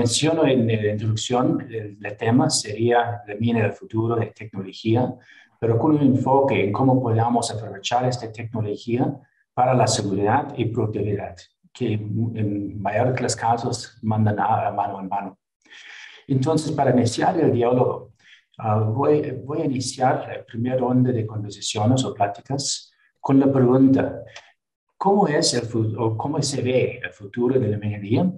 menciono en la introducción, el tema sería la mina del futuro de tecnología, pero con un enfoque en cómo podamos aprovechar esta tecnología para la seguridad y productividad, que en mayor de los casos mandan a mano en mano. Entonces, para iniciar el diálogo, voy a iniciar la primera ronda de conversaciones o pláticas con la pregunta: ¿cómo es el futuro, cómo se ve el futuro de la minería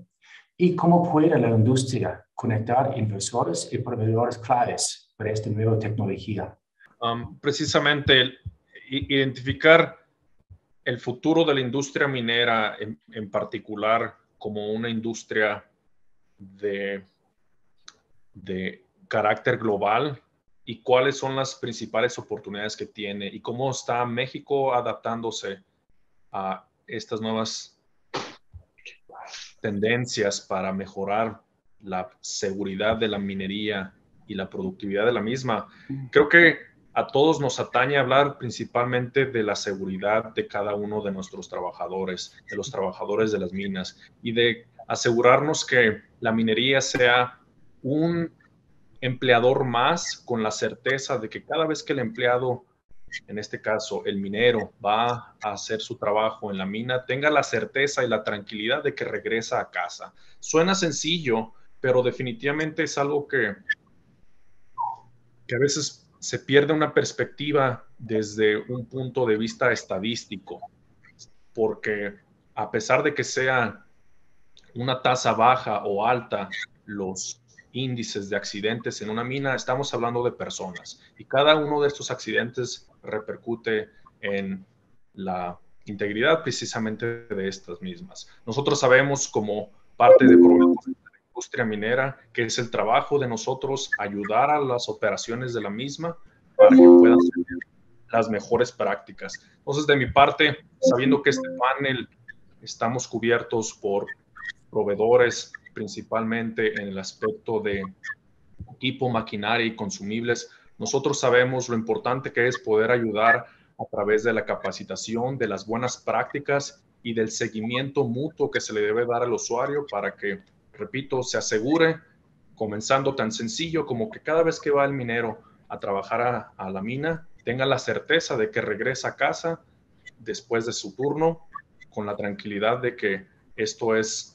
y cómo puede la industria conectar inversores y proveedores claves para esta nueva tecnología? Precisamente identificar el futuro de la industria minera en particular como una industria de carácter global y cuáles son las principales oportunidades que tiene y cómo está México adaptándose a estas nuevas tendencias para mejorar la seguridad de la minería y la productividad de la misma. Creo que a todos nos atañe hablar principalmente de la seguridad de cada uno de nuestros trabajadores, de los trabajadores de las minas, y de asegurarnos que la minería sea un empleador más, con la certeza de que cada vez que el empleado, en este caso el minero, va a hacer su trabajo en la mina, tenga la certeza y la tranquilidad de que regresa a casa. Suena sencillo, pero definitivamente es algo que a veces se pierde una perspectiva desde un punto de vista estadístico, porque a pesar de que sea una tasa baja o alta los índices de accidentes en una mina, estamos hablando de personas y cada uno de estos accidentes repercute en la integridad precisamente de estas mismas. Nosotros sabemos, como parte de proveedores de la industria minera, que es el trabajo de nosotros ayudar a las operaciones de la misma para que puedan ser las mejores prácticas. Entonces, de mi parte, sabiendo que este panel estamos cubiertos por proveedores, principalmente en el aspecto de equipo, maquinaria y consumibles, nosotros sabemos lo importante que es poder ayudar a través de la capacitación, de las buenas prácticas y del seguimiento mutuo que se le debe dar al usuario para que, repito, se asegure, comenzando tan sencillo como que cada vez que va el minero a trabajar a la mina, tenga la certeza de que regresa a casa después de su turno, con la tranquilidad de que esto es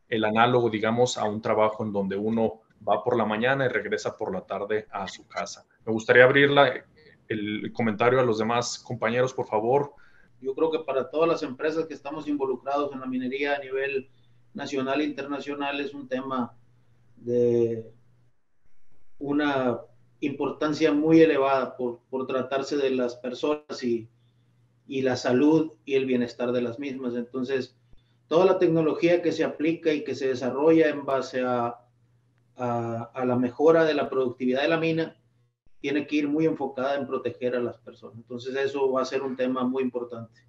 el análogo, digamos, a un trabajo en donde uno va por la mañana y regresa por la tarde a su casa. Me gustaría abrir el comentario a los demás compañeros, por favor. Yo creo que para todas las empresas que estamos involucrados en la minería a nivel nacional e internacional es un tema de una importancia muy elevada por tratarse de las personas y la salud y el bienestar de las mismas. Entonces, toda la tecnología que se aplica y que se desarrolla en base a la mejora de la productividad de la mina tiene que ir muy enfocada en proteger a las personas. Entonces, eso va a ser un tema muy importante.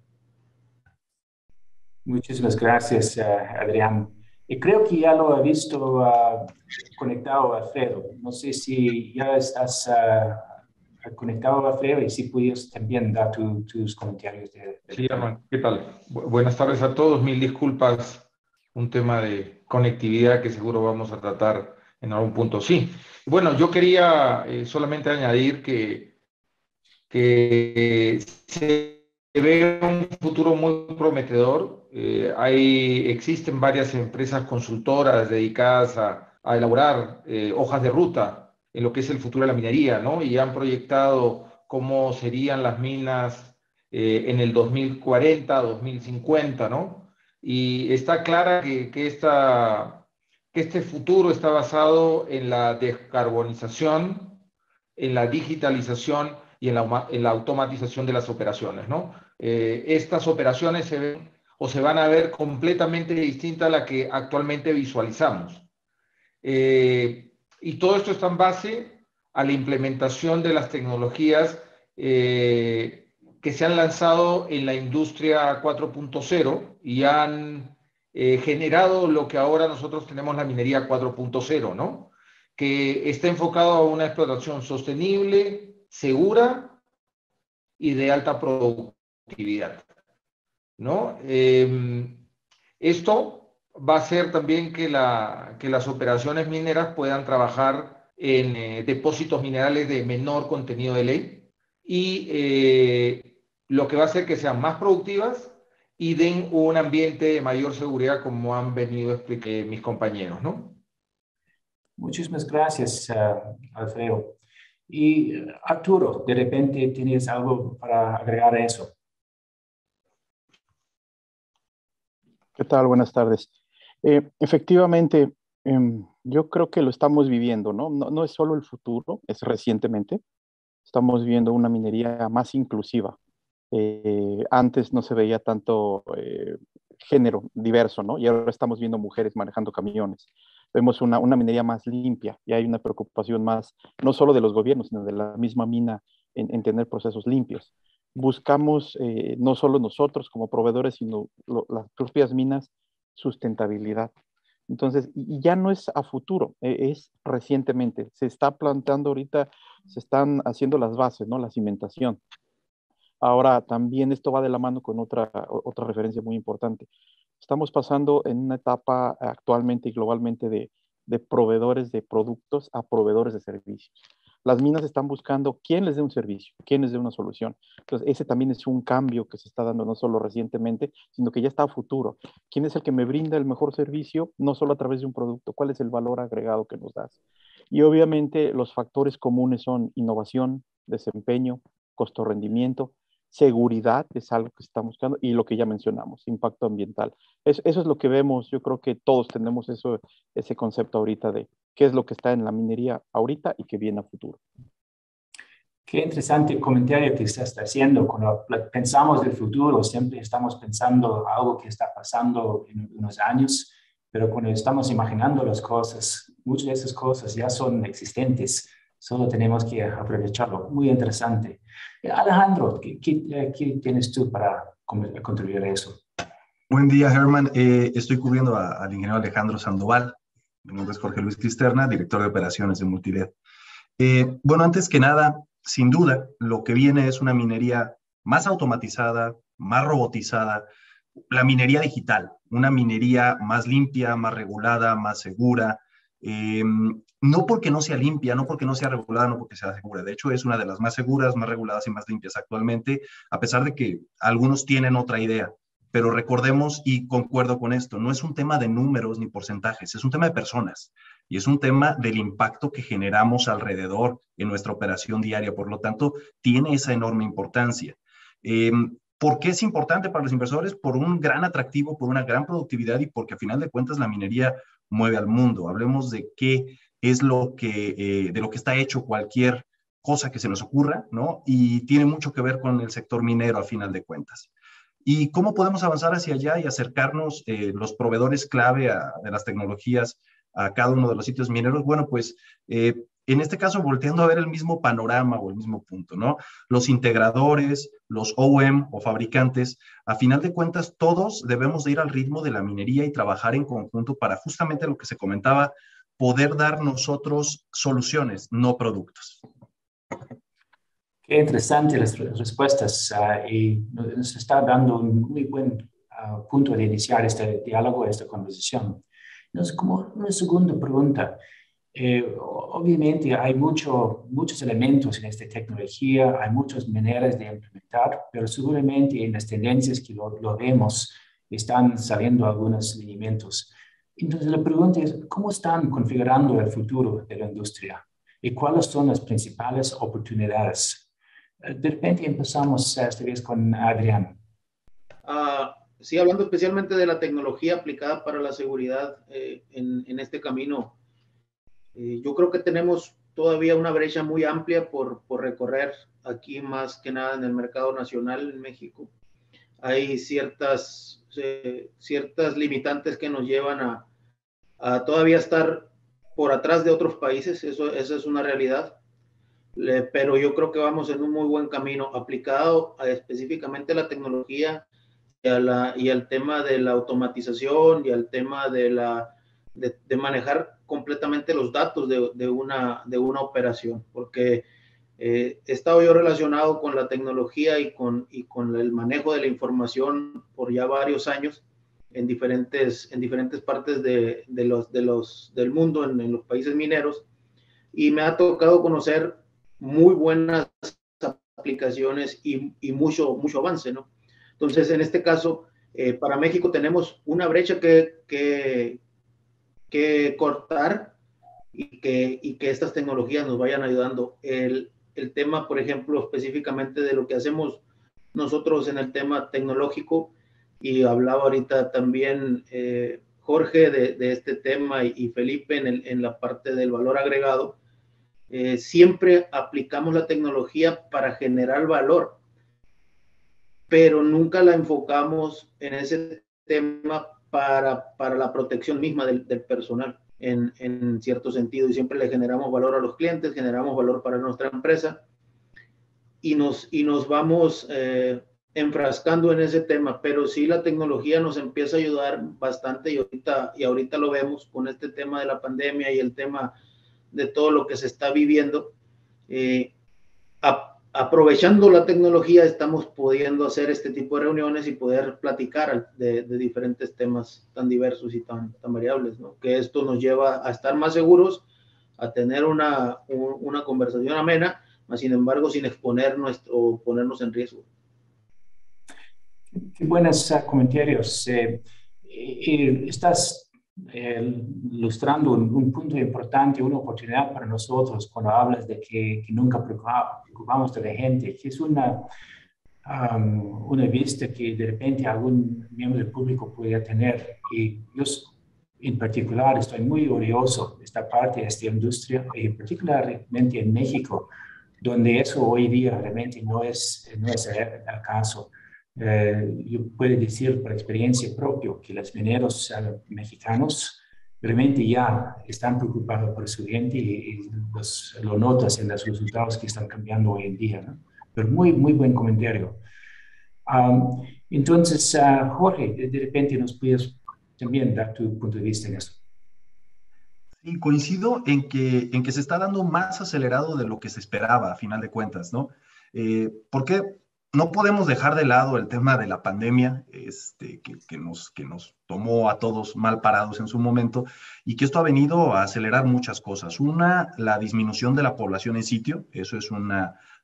Muchísimas gracias, Adrián. Y creo que ya lo he visto conectado a Alfredo. No sé si ya estás conectado a Alfredo y si pudieras también dar tus comentarios. Sí, Armando, ¿qué tal? Buenas tardes a todos. Mil disculpas. Un tema de conectividad que seguro vamos a tratar en algún punto. Sí. Bueno, yo quería solamente añadir que se ve un futuro muy prometedor. Existen varias empresas consultoras dedicadas a elaborar hojas de ruta en lo que es el futuro de la minería, ¿no? Y han proyectado cómo serían las minas en el 2040, 2050, ¿no? Y está clara que este futuro está basado en la descarbonización, en la digitalización y en la automatización de las operaciones, ¿no? Estas operaciones se ven o se van a ver completamente distintas a la que actualmente visualizamos. Y todo esto está en base a la implementación de las tecnologías que se han lanzado en la industria 4.0 y han generado lo que ahora nosotros tenemos la minería 4.0, ¿no? Que está enfocado a una explotación sostenible, segura y de alta productividad, ¿no? Esto va a ser también que las operaciones mineras puedan trabajar en depósitos minerales de menor contenido de ley y lo que va a hacer que sean más productivas y den un ambiente de mayor seguridad, como han venido explicando mis compañeros, ¿no? Muchísimas gracias, Alfredo. Y Arturo, de repente tienes algo para agregar a eso. ¿Qué tal? Buenas tardes. Efectivamente, yo creo que lo estamos viviendo, ¿no? No es solo el futuro, es recientemente. Estamos viendo una minería más inclusiva. Antes no se veía tanto género diverso, ¿no? Y ahora estamos viendo mujeres manejando camiones. Vemos una minería más limpia y hay una preocupación más, no solo de los gobiernos, sino de la misma mina en tener procesos limpios. Buscamos, no solo nosotros como proveedores, sino las propias minas, sustentabilidad. Entonces, y ya no es a futuro, es recientemente. Se está plantando ahorita, se están haciendo las bases, ¿no? La cimentación. Ahora, también esto va de la mano con otra referencia muy importante. Estamos pasando en una etapa actualmente y globalmente de proveedores de productos a proveedores de servicios. Las minas están buscando quién les dé un servicio, quién les dé una solución. Entonces, ese también es un cambio que se está dando no solo recientemente, sino que ya está a futuro. ¿Quién es el que me brinda el mejor servicio? No solo a través de un producto, ¿cuál es el valor agregado que nos das? Y obviamente los factores comunes son innovación, desempeño, costo-rendimiento, seguridad, es algo que estamos buscando, y lo que ya mencionamos, impacto ambiental. Eso es lo que vemos, yo creo que todos tenemos ese concepto ahorita de qué es lo que está en la minería ahorita y que viene a futuro. Qué interesante comentario que estás haciendo. Cuando pensamos del futuro, siempre estamos pensando algo que está pasando en unos años, pero cuando estamos imaginando las cosas, muchas de esas cosas ya son existentes. Solo tenemos que aprovecharlo. Muy interesante. Alejandro, ¿qué tienes tú para contribuir a eso? Buen día, Herman. Estoy cubriendo al ingeniero Alejandro Sandoval. Mi nombre es Jorge Luis Cristerna, director de operaciones de Multiled. Bueno, antes que nada, sin duda, lo que viene es una minería más automatizada, más robotizada, la minería digital, una minería más limpia, más regulada, más segura. No porque no sea limpia, no porque no sea regulada, no porque sea segura. De hecho, es una de las más seguras, más reguladas y más limpias actualmente, a pesar de que algunos tienen otra idea. Pero recordemos, y concuerdo con esto, no es un tema de números ni porcentajes, es un tema de personas y es un tema del impacto que generamos alrededor en nuestra operación diaria. Por lo tanto, tiene esa enorme importancia. ¿Por qué es importante para los inversores? Por un gran atractivo, por una gran productividad y porque a final de cuentas la minería mueve al mundo. Hablemos de qué es de lo que está hecho cualquier cosa que se nos ocurra, ¿no? Y tiene mucho que ver con el sector minero a final de cuentas. ¿Y cómo podemos avanzar hacia allá y acercarnos los proveedores clave de las tecnologías a cada uno de los sitios mineros? Bueno, pues en este caso volteando a ver el mismo panorama o el mismo punto, ¿no? Los integradores, los OEM o fabricantes, a final de cuentas todos debemos de ir al ritmo de la minería y trabajar en conjunto para justamente lo que se comentaba, poder dar nosotros soluciones, no productos. Qué interesante las respuestas y nos está dando un muy buen punto de iniciar este diálogo, esta conversación. Entonces, como una segunda pregunta, obviamente hay muchos elementos en esta tecnología, hay muchas maneras de implementar, pero seguramente en las tendencias que lo vemos están saliendo algunos lineamientos. Entonces, la pregunta es, ¿cómo están configurando el futuro de la industria? ¿Y cuáles son las principales oportunidades? De repente empezamos esta vez con Adrián. Sí, hablando especialmente de la tecnología aplicada para la seguridad en este camino, yo creo que tenemos todavía una brecha muy amplia por recorrer aquí, más que nada en el mercado nacional en México. Hay ciertas limitantes que nos llevan a todavía estar por atrás de otros países, esa es una realidad. Pero yo creo que vamos en un muy buen camino aplicado específicamente a la tecnología y al tema de la automatización y al tema de manejar completamente los datos de una operación, porque he estado yo relacionado con la tecnología y con el manejo de la información por ya varios años, en diferentes partes del mundo, en los países mineros, y me ha tocado conocer muy buenas aplicaciones y mucho avance, ¿no? Entonces, en este caso, para México tenemos una brecha que cortar y que estas tecnologías nos vayan ayudando. El tema, por ejemplo, específicamente de lo que hacemos nosotros en el tema tecnológico, y hablaba ahorita también Jorge de este tema y Felipe en la parte del valor agregado, siempre aplicamos la tecnología para generar valor, pero nunca la enfocamos en ese tema para la protección misma del personal en cierto sentido, y siempre le generamos valor a los clientes, generamos valor para nuestra empresa, y nos vamos enfrascando en ese tema, pero sí la tecnología nos empieza a ayudar bastante, y ahorita lo vemos con este tema de la pandemia y el tema de todo lo que se está viviendo. Aprovechando la tecnología, estamos pudiendo hacer este tipo de reuniones y poder platicar de diferentes temas tan diversos y tan variables, ¿no? Que esto nos lleva a estar más seguros, a tener una conversación amena, mas sin embargo sin exponernos o ponernos en riesgo. Qué buenos comentarios. Estás ilustrando un punto importante, una oportunidad para nosotros cuando hablas de que nunca preocupamos de la gente, que es una vista que de repente algún miembro del público podría tener. Y yo en particular estoy muy orgulloso de esta parte de esta industria, y particularmente en México, donde eso hoy día realmente no es el caso. Yo puedo decir por experiencia propia que los mineros mexicanos realmente ya están preocupados por su gente, y lo notas en los resultados que están cambiando hoy en día, ¿no? Pero muy buen comentario. Entonces, Jorge, de repente nos puedes también dar tu punto de vista en eso. Sí, coincido en que se está dando más acelerado de lo que se esperaba, a final de cuentas, ¿no? Porque no podemos dejar de lado el tema de la pandemia, que nos tomó a todos mal parados en su momento, y que esto ha venido a acelerar muchas cosas. Una, la disminución de la población en sitio, eso es un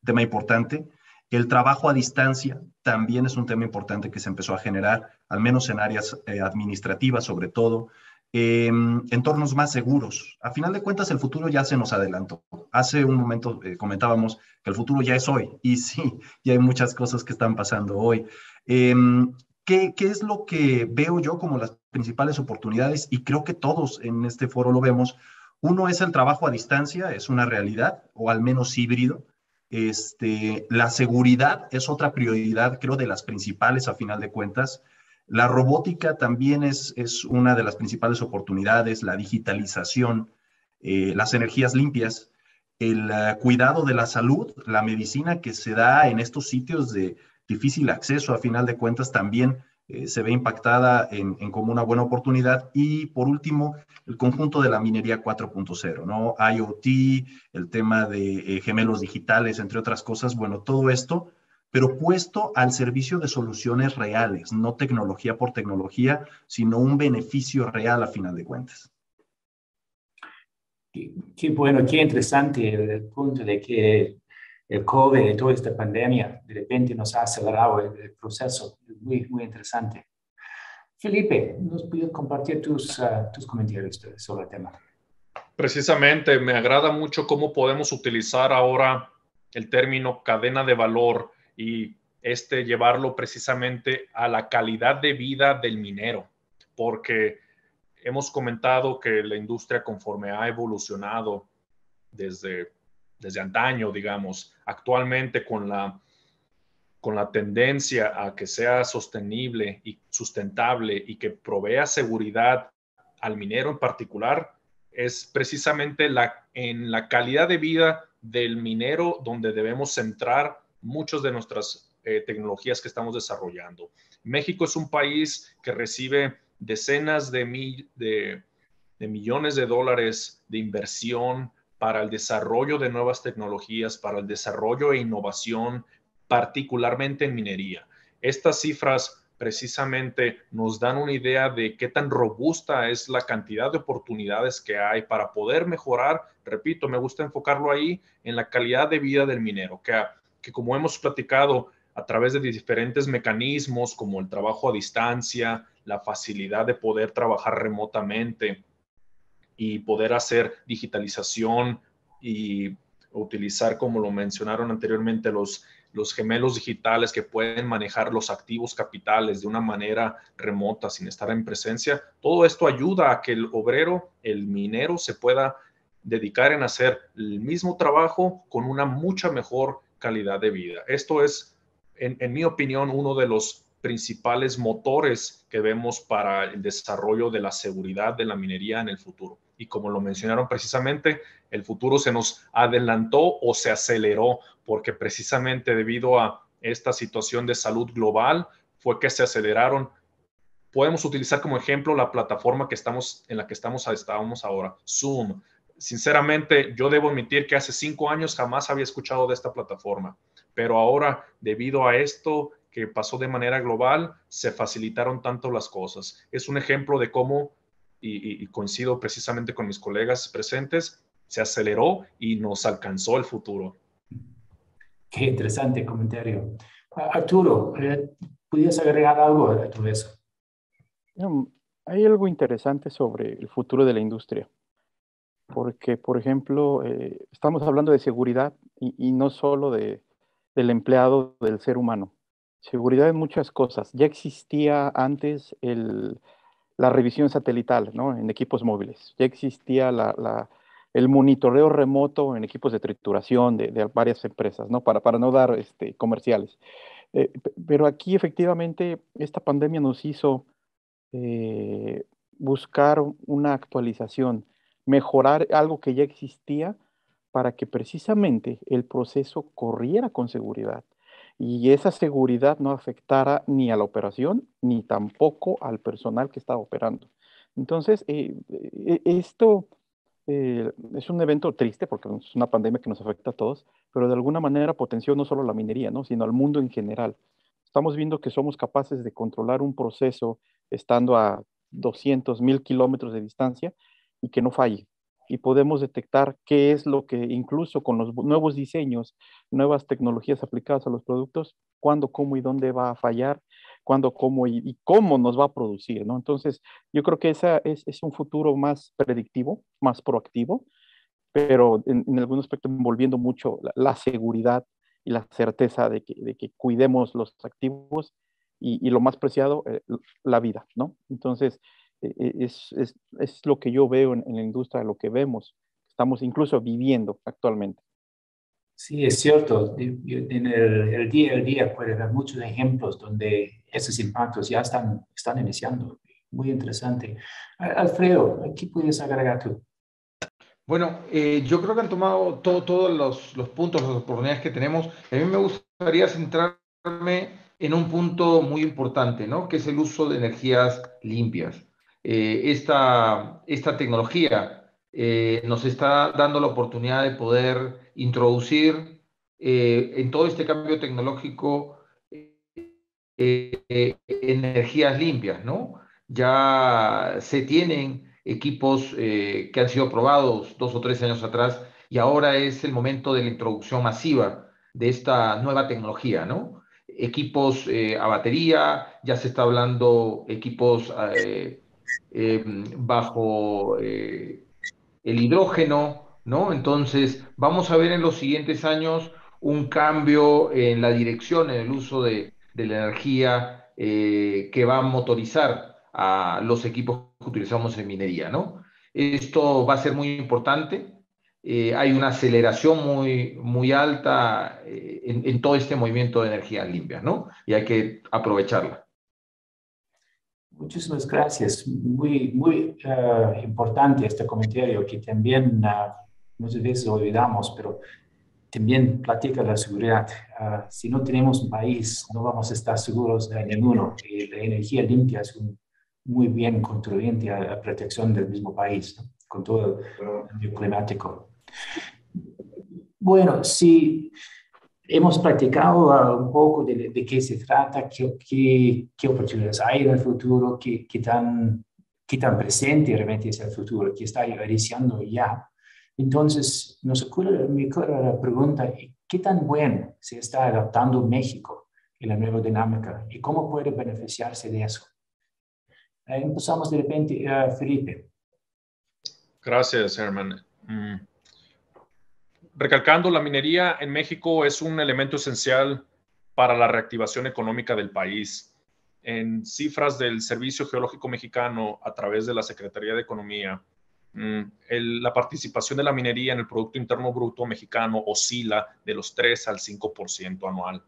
tema importante. El trabajo a distancia también es un tema importante que se empezó a generar, al menos en áreas administrativas sobre todo. Entornos más seguros. A final de cuentas, el futuro ya se nos adelantó. Hace un momento comentábamos que el futuro ya es hoy, y sí, ya hay muchas cosas que están pasando hoy. ¿Qué es lo que veo yo como las principales oportunidades? Y creo que todos en este foro lo vemos. Uno es el trabajo a distancia, es una realidad, o al menos híbrido. La seguridad es otra prioridad, creo, de las principales a final de cuentas. La robótica también es una de las principales oportunidades, la digitalización, las energías limpias, el cuidado de la salud, la medicina que se da en estos sitios de difícil acceso, a final de cuentas, también se ve impactada en como una buena oportunidad. Y por último, el conjunto de la minería 4.0, ¿no? IoT, el tema de gemelos digitales, entre otras cosas. Bueno, todo esto, pero puesto al servicio de soluciones reales, no tecnología por tecnología, sino un beneficio real a final de cuentas. Qué bueno, qué interesante el punto de que el COVID y toda esta pandemia de repente nos ha acelerado el proceso. Muy interesante. Felipe, ¿nos puedes compartir tus comentarios sobre el tema? Precisamente, me agrada mucho cómo podemos utilizar ahora el término cadena de valor y llevarlo precisamente a la calidad de vida del minero, porque hemos comentado que la industria, conforme ha evolucionado desde antaño, digamos, actualmente con la tendencia a que sea sostenible y sustentable y que provea seguridad al minero en particular, es precisamente en la calidad de vida del minero donde debemos centrar muchas de nuestras tecnologías que estamos desarrollando. México es un país que recibe decenas de millones de dólares de inversión para el desarrollo de nuevas tecnologías, para el desarrollo e innovación, particularmente en minería. Estas cifras precisamente nos dan una idea de qué tan robusta es la cantidad de oportunidades que hay para poder mejorar. Repito, me gusta enfocarlo ahí en la calidad de vida del minero, que como hemos platicado a través de diferentes mecanismos como el trabajo a distancia, la facilidad de poder trabajar remotamente y poder hacer digitalización y utilizar, como lo mencionaron anteriormente, los gemelos digitales que pueden manejar los activos capitales de una manera remota sin estar en presencia. Todo esto ayuda a que el obrero, el minero, se pueda dedicar en hacer el mismo trabajo con una mucha mejor calidad de vida. Esto es, en mi opinión, uno de los principales motores que vemos para el desarrollo de la seguridad de la minería en el futuro. Y como lo mencionaron precisamente, el futuro se nos adelantó o se aceleró porque precisamente debido a esta situación de salud global fue que se aceleraron. Podemos utilizar como ejemplo la plataforma en la que estamos ahora, Zoom. Sinceramente, yo debo admitir que hace 5 años jamás había escuchado de esta plataforma, pero ahora, debido a esto que pasó de manera global, se facilitaron tanto las cosas. Es un ejemplo de cómo, y coincido precisamente con mis colegas presentes, se aceleró y nos alcanzó el futuro. Qué interesante comentario. Arturo, ¿pudieras agregar algo a todo eso? Hay algo interesante sobre el futuro de la industria, porque, por ejemplo, estamos hablando de seguridad y no solo del empleado, del ser humano. Seguridad en muchas cosas. Ya existía antes la revisión satelital, ¿no? En equipos móviles. Ya existía el monitoreo remoto en equipos de trituración de varias empresas, ¿no? Para no dar comerciales. Pero aquí efectivamente esta pandemia nos hizo buscar una actualización, mejorar algo que ya existía para que precisamente el proceso corriera con seguridad y esa seguridad no afectara ni a la operación ni tampoco al personal que estaba operando. Entonces, esto es un evento triste porque es una pandemia que nos afecta a todos, pero de alguna manera potenció no solo la minería, ¿no? Sino al mundo en general. Estamos viendo que somos capaces de controlar un proceso estando a 200,000 kilómetros de distancia y que no falle. Y podemos detectar qué es lo que, incluso con los nuevos diseños, nuevas tecnologías aplicadas a los productos, cuándo, cómo y dónde va a fallar, cuándo, cómo y cómo nos va a producir, ¿no? Entonces, yo creo que ese es un futuro más predictivo, más proactivo, pero en algún aspecto envolviendo mucho la seguridad y la certeza de que cuidemos los activos y lo más preciado, la vida, ¿no? Entonces, es lo que yo veo en la industria, lo que vemos, estamos incluso viviendo actualmente. Sí, es cierto. En el día a día puede haber muchos ejemplos donde esos impactos ya están iniciando. Muy interesante. Alfredo, ¿qué puedes agregar tú? Bueno, yo creo que han tomado todos los puntos, las oportunidades que tenemos. A mí me gustaría centrarme en un punto muy importante, ¿no? Que es el uso de energías limpias. Esta tecnología nos está dando la oportunidad de poder introducir en todo este cambio tecnológico energías limpias, ¿no? Ya se tienen equipos que han sido probados 2 o 3 años atrás y ahora es el momento de la introducción masiva de esta nueva tecnología, ¿no? Equipos a batería, ya se está hablando equipos bajo el hidrógeno, ¿no? Entonces, vamos a ver en los siguientes años un cambio en la dirección, en el uso de la energía que va a motorizar a los equipos que utilizamos en minería, ¿no? Esto va a ser muy importante. Hay una aceleración muy alta en todo este movimiento de energías limpias, ¿no? Y hay que aprovecharla. Muchísimas gracias. Muy importante este comentario que también muchas veces lo olvidamos, pero también platica la seguridad. Si no tenemos un país, no vamos a estar seguros de ninguno. Y la energía limpia es un muy bien contribuyente a la protección del mismo país, ¿no? Con todo el cambio climático. Bueno, si hemos platicado un poco de qué se trata, qué oportunidades hay en el futuro, qué tan presente realmente es el futuro, qué está iniciando ya. Entonces, me ocurre la pregunta, ¿qué tan bueno se está adaptando México en la nueva dinámica y cómo puede beneficiarse de eso? Empezamos de repente, Felipe. Gracias, Herman. Recalcando, la minería en México es un elemento esencial para la reactivación económica del país. En cifras del Servicio Geológico Mexicano, a través de la Secretaría de Economía, la participación de la minería en el Producto Interno Bruto mexicano oscila de los 3 al 5% anual.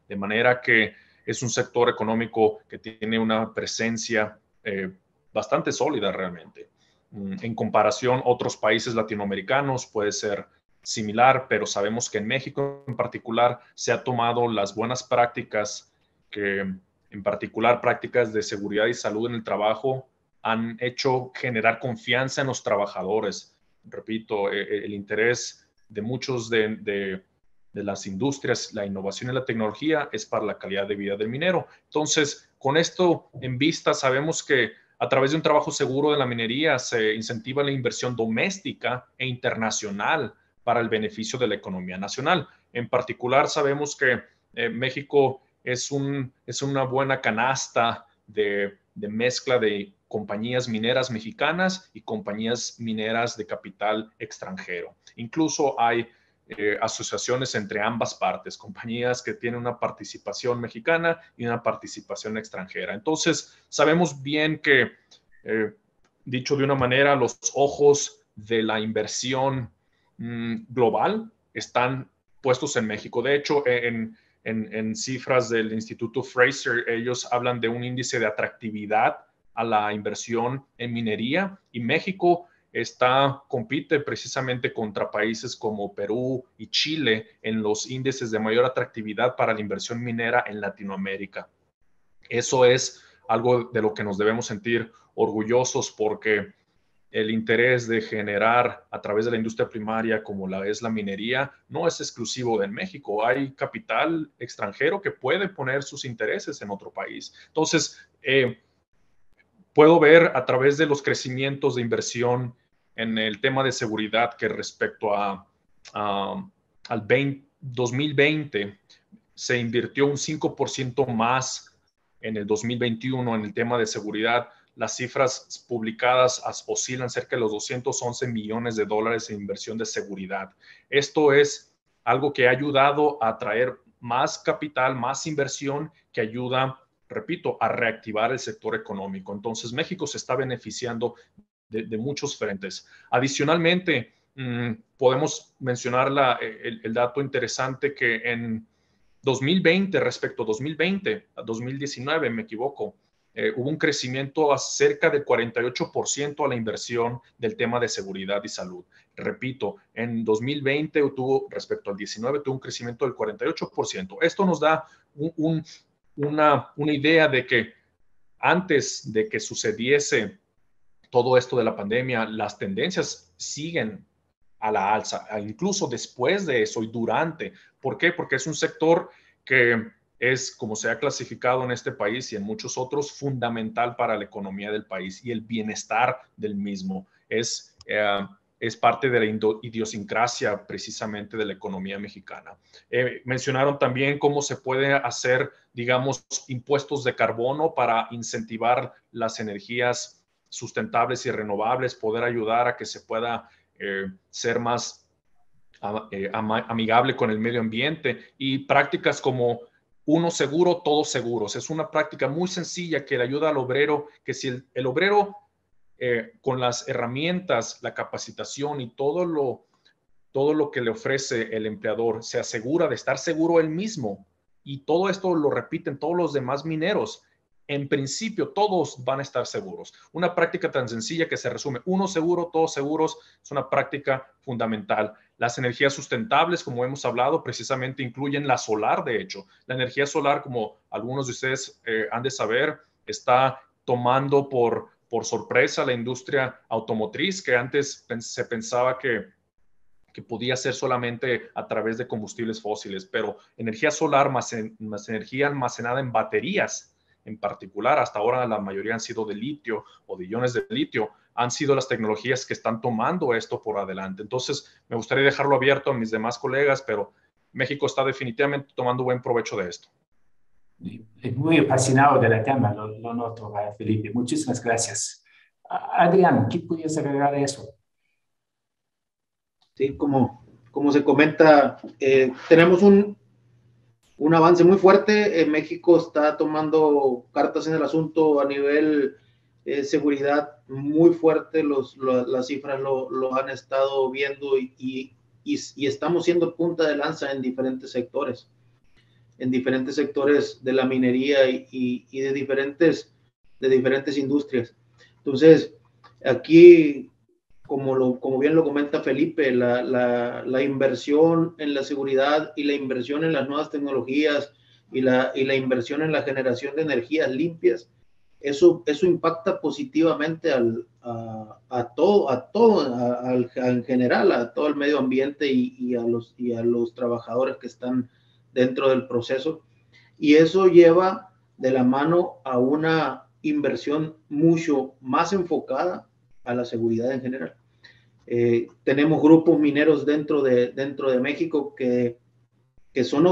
De manera que es un sector económico que tiene una presencia bastante sólida realmente. En comparación, otros países latinoamericanos puede ser similar, pero sabemos que en México en particular se ha tomado las buenas prácticas, que en particular prácticas de seguridad y salud en el trabajo, han hecho generar confianza en los trabajadores. Repito, el interés de muchos de las industrias, la innovación y la tecnología es para la calidad de vida del minero. Entonces, con esto en vista, sabemos que a través de un trabajo seguro de la minería se incentiva la inversión doméstica e internacional para el beneficio de la economía nacional. En particular, sabemos que México es una buena canasta de mezcla de compañías mineras mexicanas y compañías mineras de capital extranjero. Incluso hay asociaciones entre ambas partes, compañías que tienen una participación mexicana y una participación extranjera. Entonces, sabemos bien que, dicho de una manera, los ojos de la inversión global están puestos en México. De hecho, en cifras del Instituto Fraser, ellos hablan de un índice de atractividad a la inversión en minería, y México compite precisamente contra países como Perú y Chile en los índices de mayor atractividad para la inversión minera en Latinoamérica. Eso es algo de lo que nos debemos sentir orgullosos, porque el interés de generar a través de la industria primaria, como es la minería, no es exclusivo de México. Hay capital extranjero que puede poner sus intereses en otro país. Entonces, puedo ver a través de los crecimientos de inversión en el tema de seguridad que respecto al 2020 se invirtió un 5% más en el 2021 en el tema de seguridad. Las cifras publicadas oscilan cerca de los 211 millones de dólares en inversión de seguridad. Esto es algo que ha ayudado a atraer más capital, más inversión, que ayuda, repito, a reactivar el sector económico. Entonces, México se está beneficiando de muchos frentes. Adicionalmente, podemos mencionar el dato interesante que en 2020, respecto a 2020, a 2019, me equivoco, hubo un crecimiento a cerca del 48% a la inversión del tema de seguridad y salud. Repito, en 2020 respecto al 19, tuvo un crecimiento del 48%. Esto nos da una idea de que antes de que sucediese todo esto de la pandemia, las tendencias siguen a la alza, incluso después de eso y durante. ¿Por qué? Porque es un sector que es, como se ha clasificado en este país y en muchos otros, fundamental para la economía del país y el bienestar del mismo. Es parte de la idiosincrasia precisamente de la economía mexicana. Mencionaron también cómo se puede hacer, digamos, impuestos de carbono para incentivar las energías sustentables y renovables, poder ayudar a que se pueda ser más amigable con el medio ambiente, y prácticas como uno seguro, todos seguros. Es una práctica muy sencilla que le ayuda al obrero, que si el obrero con las herramientas, la capacitación y todo lo que le ofrece el empleador, se asegura de estar seguro él mismo, y todo esto lo repiten todos los demás mineros, en principio todos van a estar seguros. Una práctica tan sencilla que se resume: uno seguro, todos seguros, es una práctica fundamental. Las energías sustentables, como hemos hablado, precisamente incluyen la solar. De hecho, la energía solar, como algunos de ustedes han de saber, está tomando por sorpresa la industria automotriz, que antes se pensaba que que podía ser solamente a través de combustibles fósiles, pero energía solar más energía almacenada en baterías en particular, hasta ahora la mayoría han sido de litio o de iones de litio, han sido las tecnologías que están tomando esto por adelante. Entonces, me gustaría dejarlo abierto a mis demás colegas, pero México está definitivamente tomando buen provecho de esto. Muy fascinado del tema, lo noto, Felipe. Muchísimas gracias. Adrián, ¿qué pudieras agregar a eso? Sí, como se comenta, tenemos un avance muy fuerte. México está tomando cartas en el asunto a nivel seguridad muy fuerte. Las cifras lo han estado viendo y estamos siendo punta de lanza en diferentes sectores de la minería y de diferentes industrias. Entonces, aquí, como bien lo comenta Felipe, la inversión en la seguridad y la inversión en las nuevas tecnologías y la inversión en la generación de energías limpias, eso impacta positivamente en general, a todo el medio ambiente y a los trabajadores que están dentro del proceso, y eso lleva de la mano a una inversión mucho más enfocada a la seguridad en general. Tenemos grupos mineros dentro de México que son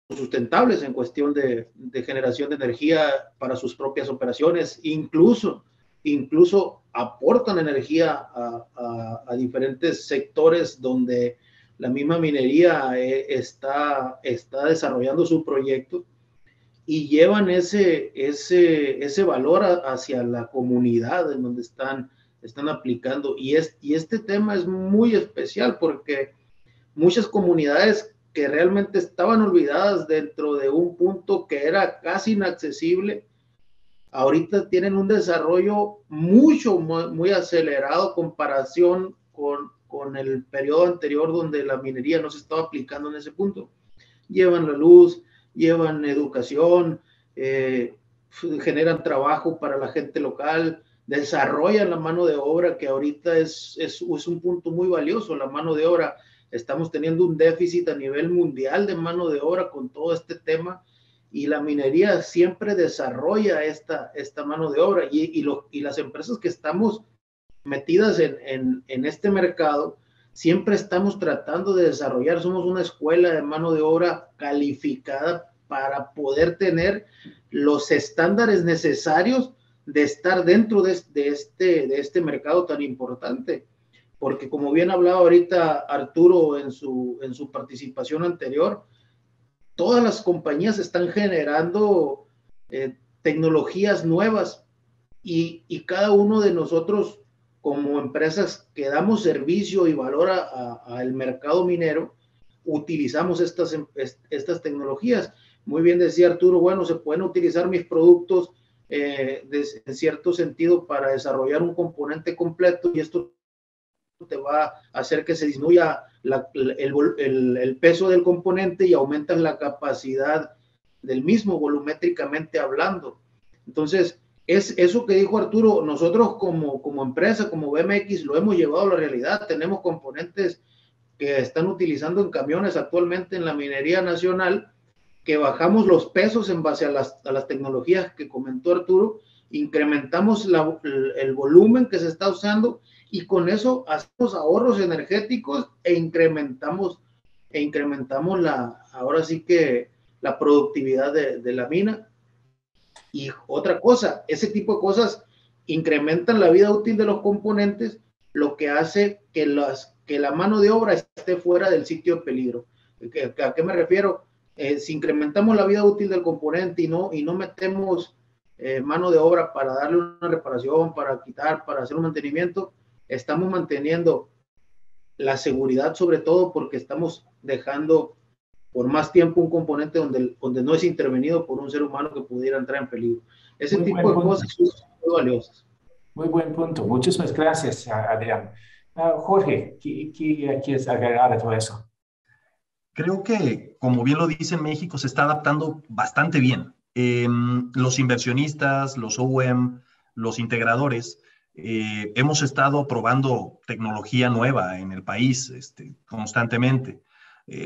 autosustentables en cuestión de generación de energía para sus propias operaciones, incluso aportan energía a diferentes sectores donde la misma minería está desarrollando su proyecto y llevan ese valor hacia la comunidad en donde están aplicando. Y este tema es muy especial porque muchas comunidades que realmente estaban olvidadas dentro de un punto que era casi inaccesible, ahorita tienen un desarrollo muy acelerado en comparación con el periodo anterior donde la minería no se estaba aplicando en ese punto. Llevan la luz, llevan educación, generan trabajo para la gente local, desarrollan la mano de obra, que ahorita es un punto muy valioso, la mano de obra. Estamos teniendo un déficit a nivel mundial de mano de obra con todo este tema, y la minería siempre desarrolla esta mano de obra, y las empresas que estamos metidas en este mercado, siempre estamos tratando de desarrollar. Somos una escuela de mano de obra calificada para poder tener los estándares necesarios de estar dentro de este mercado tan importante. Porque como bien hablaba ahorita Arturo en su participación anterior, todas las compañías están generando tecnologías nuevas, y cada uno de nosotros como empresas que damos servicio y valor al mercado minero, utilizamos estas tecnologías. Muy bien decía Arturo, bueno, se pueden utilizar mis productos en cierto sentido para desarrollar un componente completo, y esto te va a hacer que se disminuya el peso del componente y aumentas la capacidad del mismo volumétricamente hablando. Entonces, es eso que dijo Arturo, nosotros como empresa, como BMX, lo hemos llevado a la realidad. Tenemos componentes que están utilizando en camiones actualmente en la minería nacional, que bajamos los pesos en base a las tecnologías que comentó Arturo, incrementamos el volumen que se está usando, y con eso hacemos ahorros energéticos e incrementamos ahora sí que la productividad de la mina. Y otra cosa, ese tipo de cosas incrementan la vida útil de los componentes, lo que hace que la mano de obra esté fuera del sitio de peligro. ¿A qué me refiero? Si incrementamos la vida útil del componente y no metemos mano de obra para darle una reparación, para quitar, para hacer un mantenimiento, estamos manteniendo la seguridad, sobre todo porque estamos dejando por más tiempo un componente donde no es intervenido por un ser humano que pudiera entrar en peligro. Ese tipo de cosas son muy valiosas. Muy buen punto. Muchísimas gracias, Adrián. Jorge, ¿qué quieres agregar a todo eso? Creo que, como bien lo dice, México se está adaptando bastante bien. Los inversionistas, los OEM, los integradores, Hemos estado probando tecnología nueva en el país constantemente.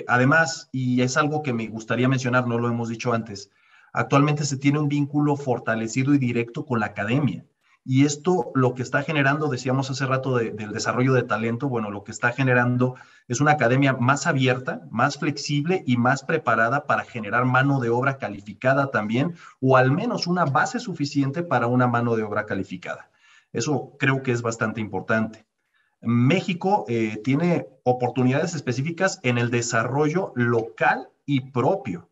Además, y es algo que me gustaría mencionar, no lo hemos dicho antes, actualmente se tiene un vínculo fortalecido y directo con la academia. Y esto lo que está generando, decíamos hace rato del desarrollo de talento, bueno, lo que está generando es una academia más abierta, más flexible y más preparada para generar mano de obra calificada también, o al menos una base suficiente para una mano de obra calificada. Eso creo que es bastante importante. México tiene oportunidades específicas en el desarrollo local y propio,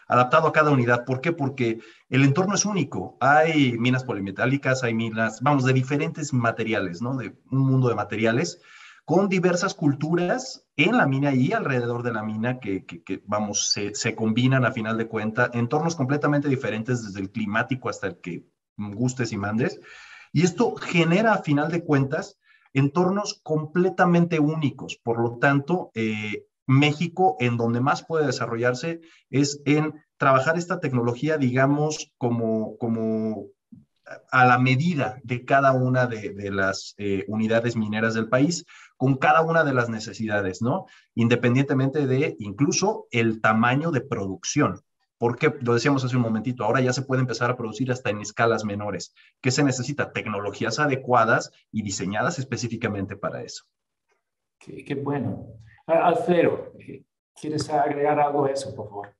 adaptado a cada unidad. ¿Por qué? Porque el entorno es único. Hay minas polimetálicas, hay minas, vamos, de diferentes materiales, ¿no? De un mundo de materiales con diversas culturas en la mina y alrededor de la mina que vamos, se combinan a final de cuentas, entornos completamente diferentes desde el climático hasta el que gustes y mandes. Y esto genera a final de cuentas entornos completamente únicos. Por lo tanto, México, en donde más puede desarrollarse es en trabajar esta tecnología, digamos, como a la medida de cada una de las unidades mineras del país, con cada una de las necesidades, ¿no? Independientemente de incluso el tamaño de producción. Porque, lo decíamos hace un momentito, ahora ya se puede empezar a producir hasta en escalas menores. ¿Qué se necesita? Tecnologías adecuadas y diseñadas específicamente para eso. Qué bueno. Alfredo, ¿quieres agregar algo a eso, por favor?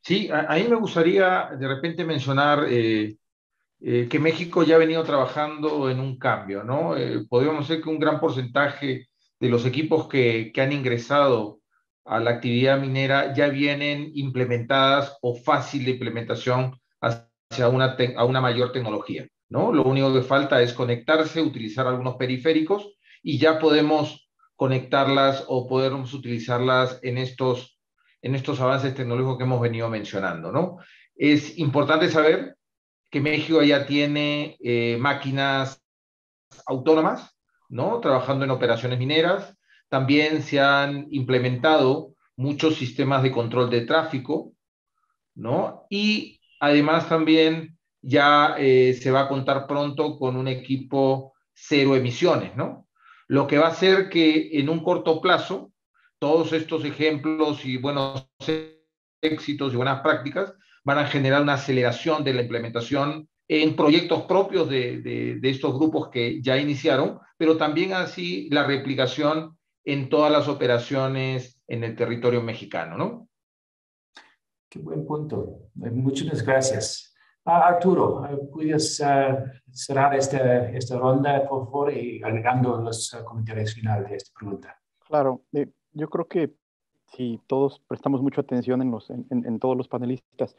Sí, a mí me gustaría de repente mencionar que México ya ha venido trabajando en un cambio, ¿no? Podríamos decir que un gran porcentaje de los equipos que han ingresado a la actividad minera ya vienen implementadas o fácil de implementación hacia a una mayor tecnología, ¿no? Lo único que falta es conectarse, utilizar algunos periféricos y ya podemos conectarlas o podemos utilizarlas en estos avances tecnológicos que hemos venido mencionando, ¿no? Es importante saber que México ya tiene máquinas autónomas, ¿no? Trabajando en operaciones mineras. También se han implementado muchos sistemas de control de tráfico, ¿no? Y además también ya se va a contar pronto con un equipo cero emisiones, ¿no? Lo que va a hacer que en un corto plazo todos estos ejemplos y buenos éxitos y buenas prácticas van a generar una aceleración de la implementación en proyectos propios de estos grupos que ya iniciaron, pero también así la replicación en todas las operaciones en el territorio mexicano, ¿no? Qué buen punto. Muchas gracias. Arturo, ¿puedes cerrar esta ronda, por favor, y agregando los comentarios finales de esta pregunta? Claro, yo creo que si todos prestamos mucha atención en todos los panelistas,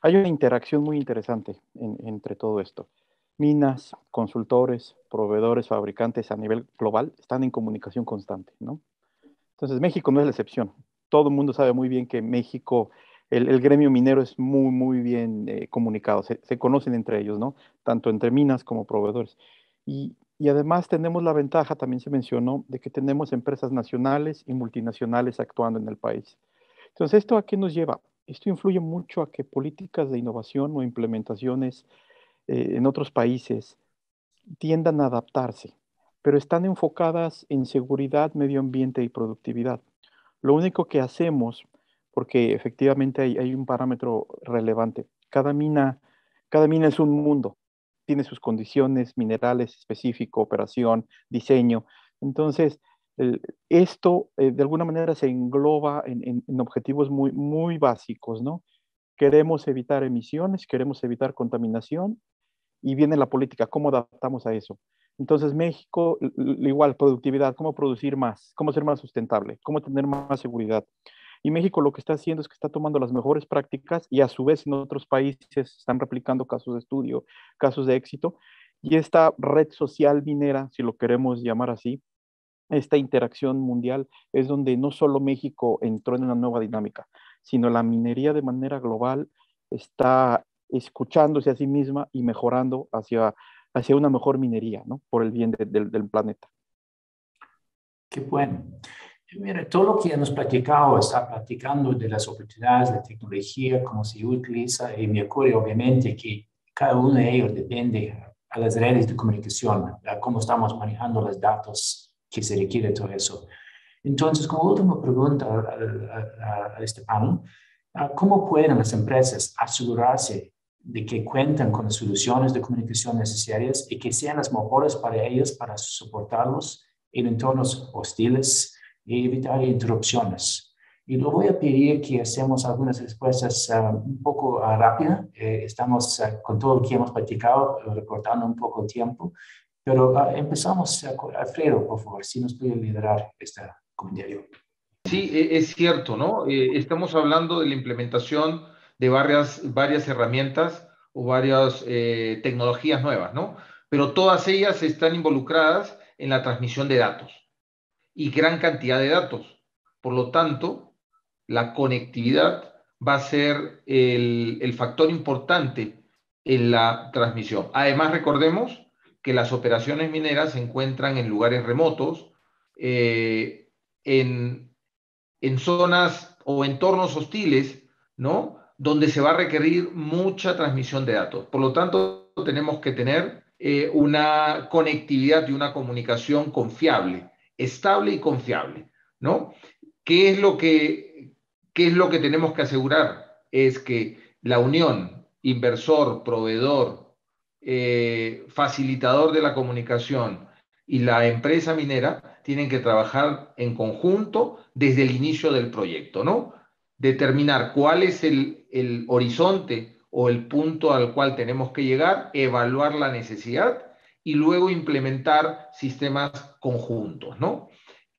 hay una interacción muy interesante entre todo esto. Minas, consultores, proveedores, fabricantes a nivel global están en comunicación constante, ¿no? Entonces, México no es la excepción. Todo el mundo sabe muy bien que México, el gremio minero es muy, muy bien comunicado. Se conocen entre ellos, ¿no? Tanto entre minas como proveedores. Y además tenemos la ventaja, también se mencionó, de que tenemos empresas nacionales y multinacionales actuando en el país. Entonces, ¿esto a qué nos lleva? Esto influye mucho a que políticas de innovación o implementaciones en otros países tiendan a adaptarse, pero están enfocadas en seguridad, medio ambiente y productividad. Lo único que hacemos, porque efectivamente hay un parámetro relevante, cada mina es un mundo, tiene sus condiciones, minerales específico, operación, diseño. Entonces, esto de alguna manera se engloba en objetivos muy, muy básicos, ¿no? Queremos evitar emisiones, queremos evitar contaminación y viene la política, ¿cómo adaptamos a eso? Entonces México, igual, productividad, cómo producir más, cómo ser más sustentable, cómo tener más seguridad. Y México lo que está haciendo es que está tomando las mejores prácticas y a su vez en otros países están replicando casos de estudio, casos de éxito. Y esta red social minera, si lo queremos llamar así, esta interacción mundial es donde no solo México entró en una nueva dinámica, sino la minería de manera global está escuchándose a sí misma y mejorando hacia una mejor minería, ¿no? Por el bien del planeta. Qué bueno. Mira, todo lo que hemos platicado está platicando de las oportunidades de tecnología, cómo se utiliza, y me ocurre obviamente que cada uno de ellos depende a las redes de comunicación, a cómo estamos manejando los datos que se requiere todo eso. Entonces, como última pregunta a este panel, ¿cómo pueden las empresas asegurarse de que cuentan con las soluciones de comunicación necesarias y que sean las mejores para ellas para soportarlos en entornos hostiles y evitar interrupciones? Y lo voy a pedir que hacemos algunas respuestas un poco rápidas. Estamos con todo lo que hemos platicado, recortando un poco el tiempo. Pero empezamos, Alfredo, por favor, si nos puede liderar este comentario. Sí, es cierto, ¿no? Estamos hablando de la implementación de varias herramientas o varias tecnologías nuevas, ¿no? Pero todas ellas están involucradas en la transmisión de datos y gran cantidad de datos. Por lo tanto, la conectividad va a ser el factor importante en la transmisión. Además, recordemos que las operaciones mineras se encuentran en lugares remotos, en zonas o entornos hostiles, ¿no? Donde se va a requerir mucha transmisión de datos. Por lo tanto, tenemos que tener una conectividad y una comunicación confiable, estable y confiable, ¿no? ¿Qué es lo que tenemos que asegurar? Es que la unión inversor, proveedor, facilitador de la comunicación y la empresa minera tienen que trabajar en conjunto desde el inicio del proyecto, ¿no? Determinar cuál es el horizonte o el punto al cual tenemos que llegar, evaluar la necesidad y luego implementar sistemas conjuntos, ¿no?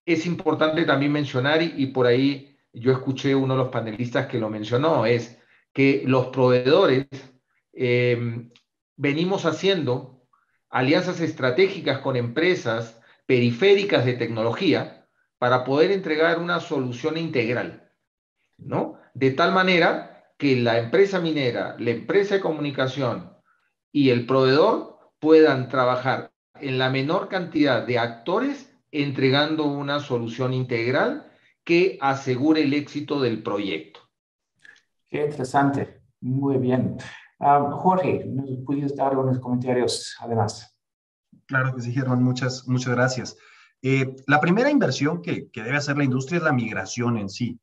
Es importante también mencionar, y por ahí yo escuché uno de los panelistas que lo mencionó, es que los proveedores venimos haciendo alianzas estratégicas con empresas periféricas de tecnología para poder entregar una solución integral, ¿no? De tal manera que la empresa minera, la empresa de comunicación y el proveedor puedan trabajar en la menor cantidad de actores entregando una solución integral que asegure el éxito del proyecto. Qué interesante. Muy bien. Jorge, ¿nos pudieras dar unos comentarios además? Claro que sí, Germán, muchas gracias. La primera inversión que debe hacer la industria es la migración en sí.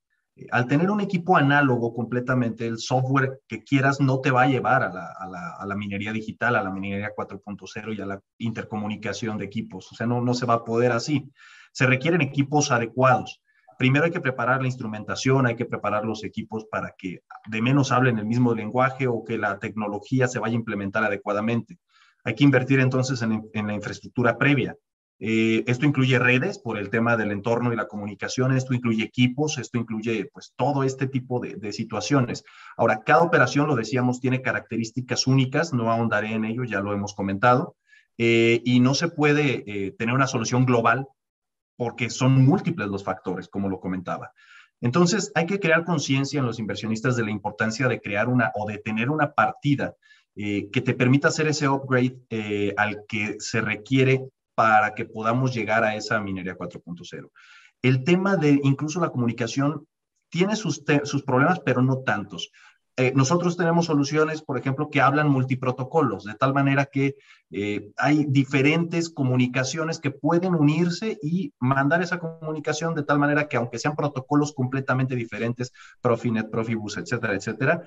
Al tener un equipo análogo completamente, el software que quieras no te va a llevar a la minería digital, a la minería 4.0 y a la intercomunicación de equipos. O sea, no se va a poder así. Se requieren equipos adecuados. Primero hay que preparar la instrumentación, hay que preparar los equipos para que de menos hablen el mismo lenguaje o que la tecnología se vaya a implementar adecuadamente. Hay que invertir entonces en la infraestructura previa. Esto incluye redes por el tema del entorno y la comunicación, esto incluye equipos, esto incluye pues todo este tipo de situaciones. Ahora, cada operación, lo decíamos, tiene características únicas, no ahondaré en ello, ya lo hemos comentado, y no se puede tener una solución global porque son múltiples los factores, como lo comentaba. Entonces, hay que crear conciencia en los inversionistas de la importancia de crear o de tener una partida que te permita hacer ese upgrade al que se requiere para que podamos llegar a esa minería 4.0. El tema de incluso la comunicación tiene sus problemas, pero no tantos. Nosotros tenemos soluciones, por ejemplo, que hablan multiprotocolos, de tal manera que hay diferentes comunicaciones que pueden unirse y mandar esa comunicación de tal manera que aunque sean protocolos completamente diferentes, Profinet, Profibus, etcétera, etcétera,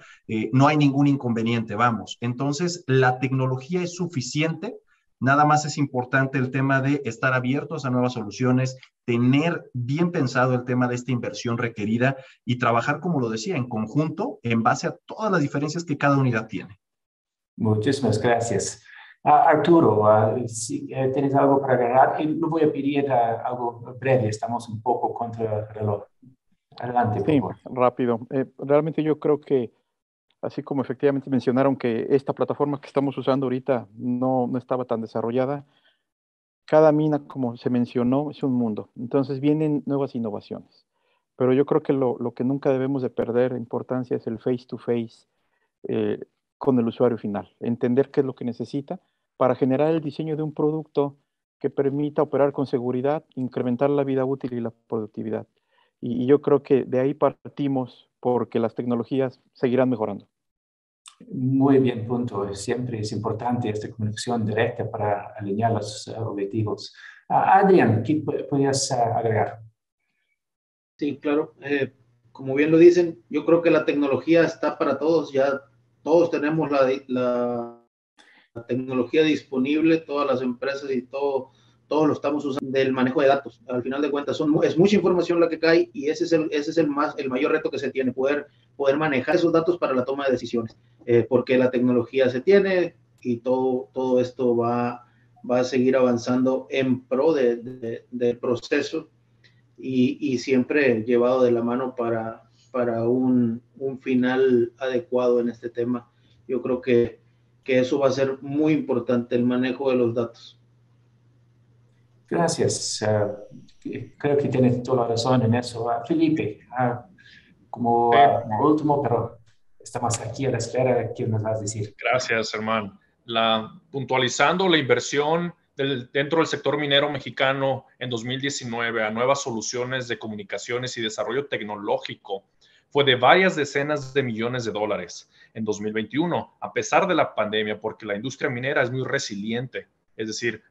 no hay ningún inconveniente, vamos. Entonces, la tecnología es suficiente. Nada más es importante el tema de estar abiertos a nuevas soluciones, tener bien pensado el tema de esta inversión requerida y trabajar, como lo decía, en conjunto en base a todas las diferencias que cada unidad tiene. Muchísimas gracias. Arturo, si tienes algo para agregar, y no voy a pedir algo breve, estamos un poco contra el reloj. Adelante, por favor. Sí, rápido. Realmente yo creo que, así como efectivamente mencionaron que esta plataforma que estamos usando ahorita no estaba tan desarrollada, cada mina, como se mencionó, es un mundo. Entonces vienen nuevas innovaciones. Pero yo creo que lo que nunca debemos de perder importancia es el face-to-face con el usuario final. Entender qué es lo que necesita para generar el diseño de un producto que permita operar con seguridad, incrementar la vida útil y la productividad. Y yo creo que de ahí partimos porque las tecnologías seguirán mejorando. Muy bien punto. Siempre es importante esta comunicación directa para alinear los objetivos. Adrián, ¿qué podrías agregar? Sí, claro. Como bien lo dicen, yo creo que la tecnología está para todos. Ya todos tenemos la tecnología disponible, todas las empresas y todos lo estamos usando del manejo de datos. Al final de cuentas, es mucha información la que cae y ese es el mayor reto que se tiene, poder manejar esos datos para la toma de decisiones, porque la tecnología se tiene y todo esto va a seguir avanzando en pro del proceso y siempre llevado de la mano para un final adecuado en este tema. Yo creo que eso va a ser muy importante, el manejo de los datos. Gracias. Creo que tienes toda la razón en eso. Felipe, como último, pero estamos aquí a la espera, ¿qué nos vas a decir? Gracias, Germán. Puntualizando la inversión dentro del sector minero mexicano en 2019 a nuevas soluciones de comunicaciones y desarrollo tecnológico fue de varias decenas de millones de dólares en 2021, a pesar de la pandemia, porque la industria minera es muy resiliente, es decir,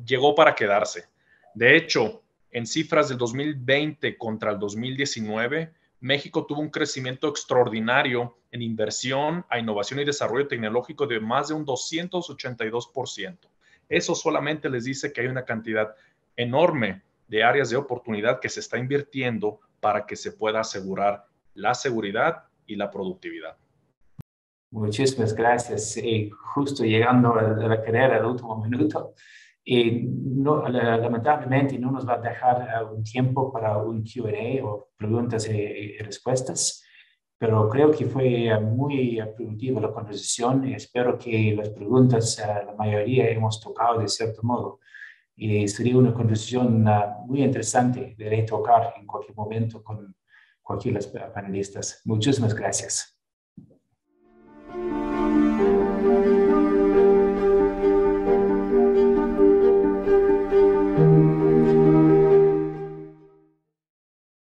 llegó para quedarse. De hecho, en cifras del 2020 contra el 2019, México tuvo un crecimiento extraordinario en inversión a innovación y desarrollo tecnológico de más de un 282%. Eso solamente les dice que hay una cantidad enorme de áreas de oportunidad que se está invirtiendo para que se pueda asegurar la seguridad y la productividad. Muchísimas gracias. Justo llegando a la carrera al último minuto, lamentablemente no nos va a dejar un tiempo para un Q&A o preguntas y respuestas, pero creo que fue muy productiva la conversación y espero que las preguntas, la mayoría hemos tocado de cierto modo. Y sería una conversación muy interesante de tocar en cualquier momento con cualquiera de los panelistas. Muchísimas gracias.